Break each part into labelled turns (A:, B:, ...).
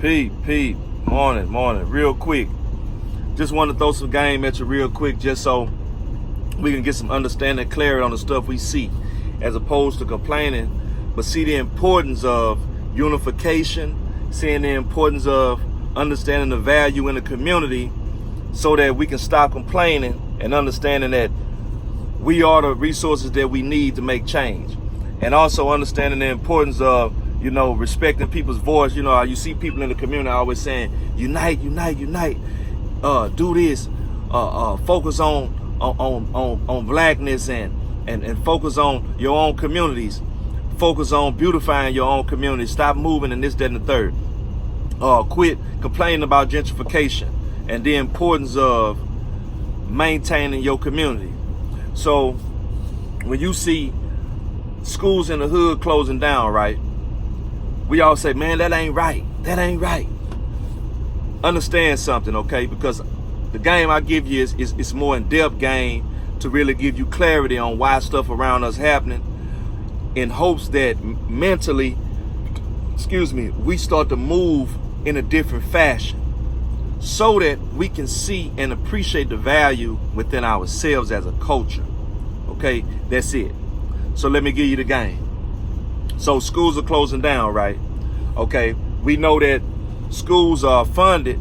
A: Pete. Morning. Real quick. Just want to throw some game at you real quick just so we can get some understanding and clarity on the stuff we see as opposed to complaining, but see the importance of unification, seeing the importance of understanding the value in the community so that we can stop complaining and understanding that we are the resources that we need to make change. And also understanding the importance of, respecting people's voice. You see people in the community always saying, unite, do this, focus on blackness and focus on your own communities, focus on beautifying your own community, stop moving and this, that, and the third. Quit complaining about gentrification and the importance of maintaining your community. So when you see schools in the hood closing down, right, we all say, man, that ain't right. Understand something, okay? Because the game I give you is more in-depth game to really give you clarity on why stuff around us happening, in hopes that mentally, we start to move in a different fashion so that we can see and appreciate the value within ourselves as a culture. Okay, that's it. So let me give you the game. So schools are closing down, right? Okay, we know that schools are funded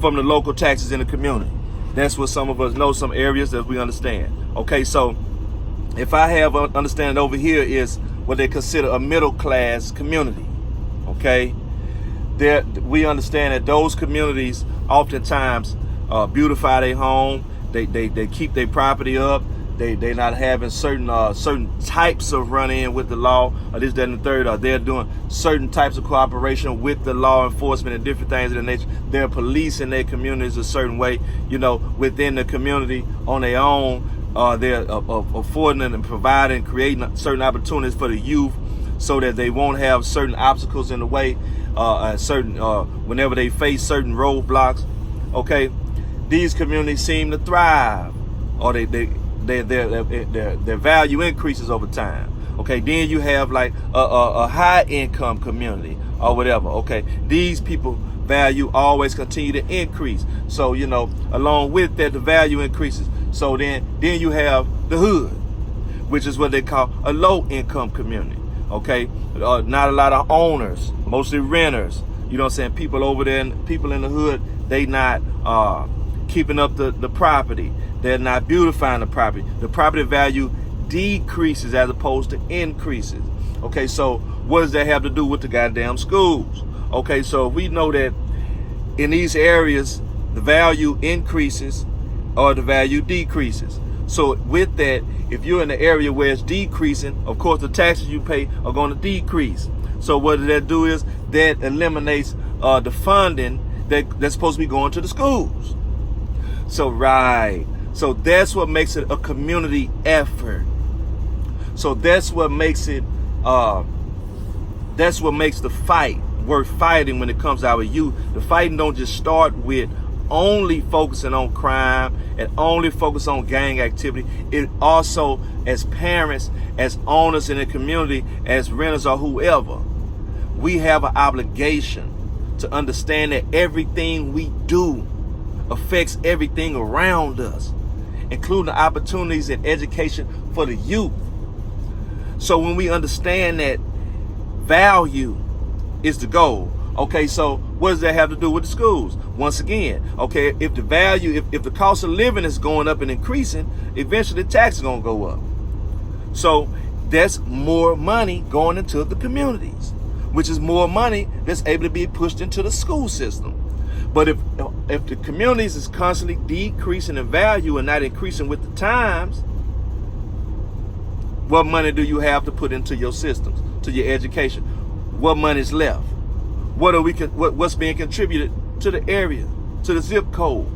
A: from the local taxes in the community. That's what some of us know, some areas that we understand. Okay, so if I have understanding over here is what they consider a middle class community. Okay, we understand that those communities oftentimes beautify their home. They keep their property up. They're not having certain types of run-in with the law, or this, that, and the third, or they're doing certain types of cooperation with the law enforcement and different things of that nature. They're policing their communities a certain way, within the community on their own. They're affording and providing, creating certain opportunities for the youth so that they won't have certain obstacles in the way, whenever they face certain roadblocks. Okay, these communities seem to thrive, or their value increases over time. Okay, then you have like a high income community or whatever. Okay, these people value always continue to increase. So along with that, the value increases. So then you have the hood, which is what they call a low income community. Okay, not a lot of owners, mostly renters. You know what I'm saying? People over there, people in the hood, they not keeping up the property. They're not beautifying the property. The property value decreases as opposed to increases. Okay, so what does that have to do with the goddamn schools? Okay, so we know that in these areas, the value increases or the value decreases. So with that, if you're in the area where it's decreasing, of course, the taxes you pay are going to decrease. So what that do is that eliminates the funding that's supposed to be going to the schools. So So that's what makes it a community effort. So that's what makes it, that's what makes the fight worth fighting when it comes to our youth. The fighting don't just start with only focusing on crime and only focus on gang activity. It also, as parents, as owners in the community, as renters or whoever, we have an obligation to understand that everything we do affects everything around us, including the opportunities and education for the youth. So when we understand that value is the goal, okay, so what does that have to do with the schools? Once again, okay, if the value, if the cost of living is going up and increasing, eventually the tax is going to go up. So that's more money going into the communities, which is more money that's able to be pushed into the school system. But if the communities is constantly decreasing in value and not increasing with the times, what money do you have to put into your systems, to your education? What money is left? What's being contributed to the area, to the zip code?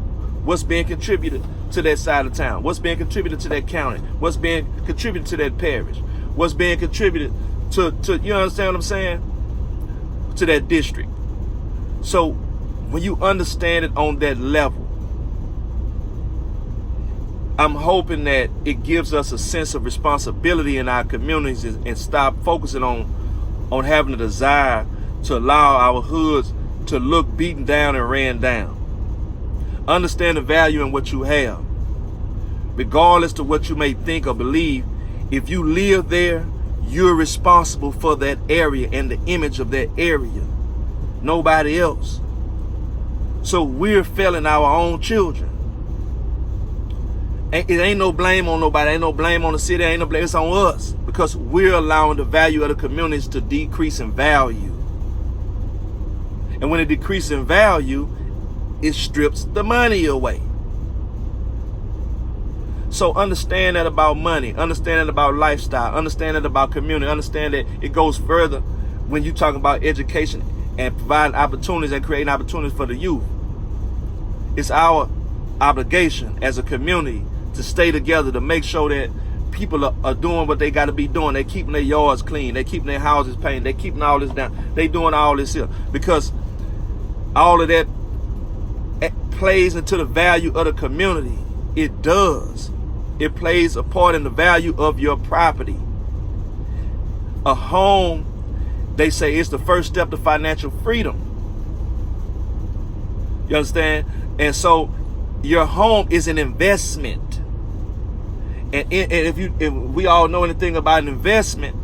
A: What's being contributed to that side of town? What's being contributed to that county? What's being contributed to that parish? What's being contributed to you understand what I'm saying? To that district. So when you understand it on that level, I'm hoping that it gives us a sense of responsibility in our communities and stop focusing on having a desire to allow our hoods to look beaten down and ran down. Understand the value in what you have. Regardless to what you may think or believe, if you live there, you're responsible for that area and the image of that area. Nobody else. So we're failing our own children. It ain't no blame on nobody. Ain't no blame on the city. Ain't no blame. It's on us, because we're allowing the value of the communities to decrease in value. And when it decreases in value, it strips the money away. So understand that about money. Understand that about lifestyle. Understand that about community. Understand that it goes further when you talk about education and providing opportunities and creating opportunities for the youth. It's our obligation as a community to stay together, to make sure that people are doing what they got to be doing. They're keeping their yards clean. They're keeping their houses painted. They're keeping all this down. They're doing all this here, because all of that plays into the value of the community. It does. It plays a part in the value of your property. A home, they say, is the first step to financial freedom. You understand? And so your home is an investment. And if we all know anything about an investment,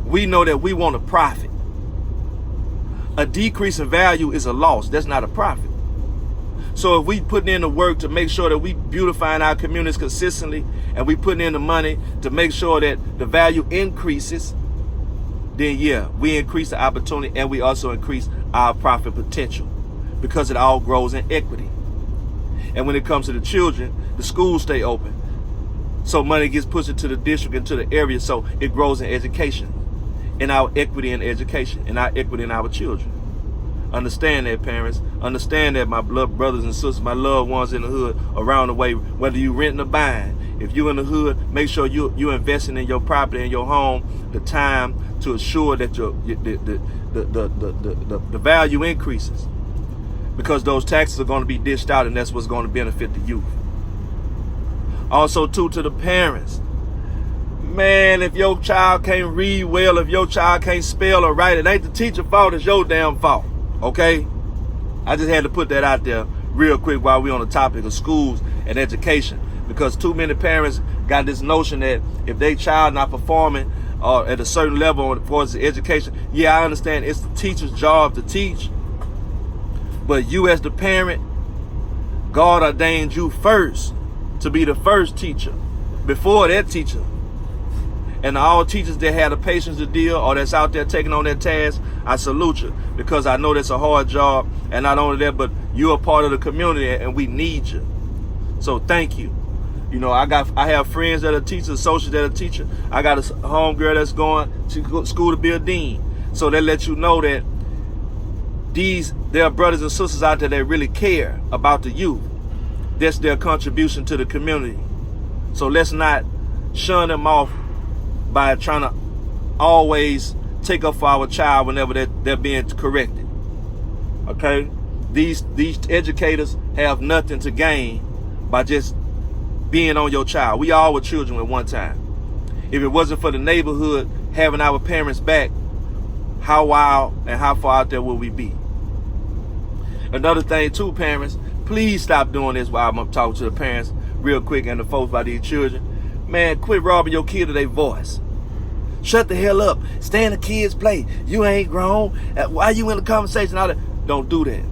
A: we know that we want a profit. A decrease in value is a loss. That's not a profit. So if we putting in the work to make sure that we beautifying our communities consistently, and we putting in the money to make sure that the value increases, then yeah, we increase the opportunity, and we also increase our profit potential, because it all grows in equity. And when it comes to the children, the schools stay open. So money gets pushed into the district, into the area, so it grows in education, in our equity in education, in our equity in our children. Understand that, parents. Understand that, my blood brothers and sisters, my loved ones in the hood around the way, whether you renting or buying. If you're in the hood, make sure you're investing in your property and your home, the time to assure that the value increases, because those taxes are going to be dished out, and that's what's going to benefit the youth. Also, too, to the parents, man, if your child can't read well, if your child can't spell or write, it ain't the teacher's fault, it's your damn fault. Okay? I just had to put that out there real quick while we're on the topic of schools and education, because too many parents got this notion that if their child not performing at a certain level as far as education, yeah, I understand it's the teacher's job to teach, but you as the parent, God ordained you first to be the first teacher before that teacher. And all teachers that have the patience to deal, or that's out there taking on that task, I salute you, because I know that's a hard job. And not only that, but you're a part of the community, and we need you. So thank you. You know, I have friends that are teachers, associates that are teachers. I got a home girl that's going to school to be a dean. So that lets you know that there are brothers and sisters out there that really care about the youth. That's their contribution to the community. So let's not shun them off by trying to always take up for our child whenever they're being corrected. Okay? These educators have nothing to gain by just being on your child. We all were children at one time. If it wasn't for the neighborhood having our parents back, how wild and how far out there would we be? Another thing too, parents, please stop doing this while I'm talking to the parents real quick and the folks about these children. Man, quit robbing your kid of their voice. Shut the hell up. Stay in the kids' play. You ain't grown. Why you in the conversation? All that? Don't do that.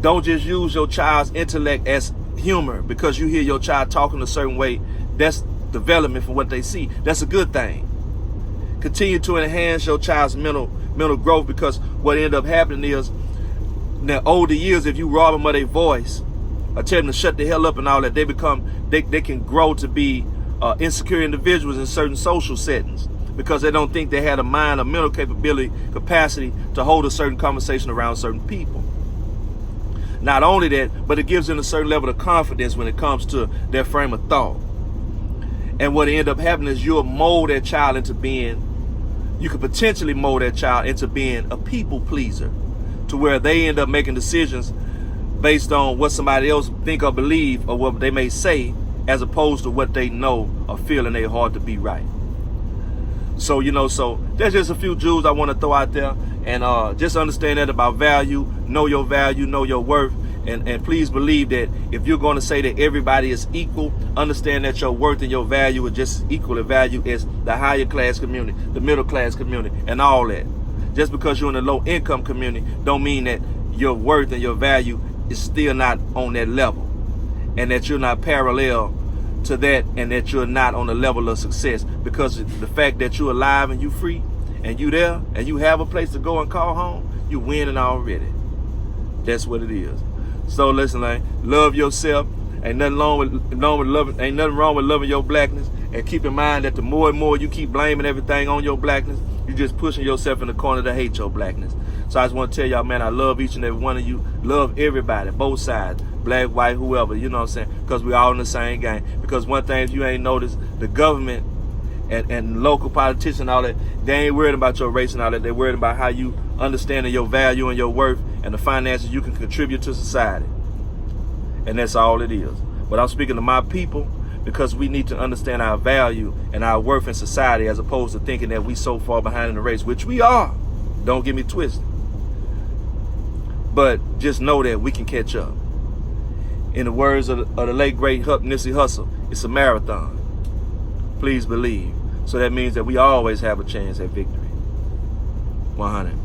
A: Don't just use your child's intellect as humor because you hear your child talking a certain way. That's development for what they see. That's a good thing. Continue to enhance your child's mental growth, because what end up happening is, in their older years, if you rob them of their voice or tell them to shut the hell up and all that, they can grow to be insecure individuals in certain social settings, because they don't think they had a mind or mental capacity to hold a certain conversation around certain people. Not only that, but it gives them a certain level of confidence when it comes to their frame of thought. And what end up happening is you'll mold that child into being, you could potentially mold that child into being a people pleaser, to where they end up making decisions based on what somebody else think or believe, or what they may say, as opposed to what they know or feel in their heart to be right. So, you know, so there's just a few jewels I want to throw out there. And just understand that about value, know your value, know your worth. And please believe that if you're going to say that everybody is equal, understand that your worth and your value is just equal in value as the higher class community, the middle class community, and all that. Just because you're in a low income community don't mean that your worth and your value is still not on that level, and that you're not parallel to that, and that you're not on the level of success. Because the fact that you're alive and you free and you there and you have a place to go and call home, you winning already. That's what it is. So listen, man, love yourself. Ain't nothing wrong with loving. Ain't nothing wrong with loving your blackness. And keep in mind that the more and more you keep blaming everything on your blackness, you're just pushing yourself in the corner to hate your blackness. So I just want to tell y'all, man, I love each and every one of you. Love everybody, both sides, black, white, whoever. You know what I'm saying? Because we all in the same game. Because one thing, if you ain't noticed, the government and local politicians and all that, they ain't worried about your race and all that. They're worried about how you understanding your value and your worth and the finances you can contribute to society. And that's all it is. But I'm speaking to my people because we need to understand our value and our worth in society, as opposed to thinking that we so far behind in the race, which we are. Don't get me twisted. But just know that we can catch up. In the words of the late great Nipsey Hussle, it's a marathon. Please believe. So that means that we always have a chance at victory. 100.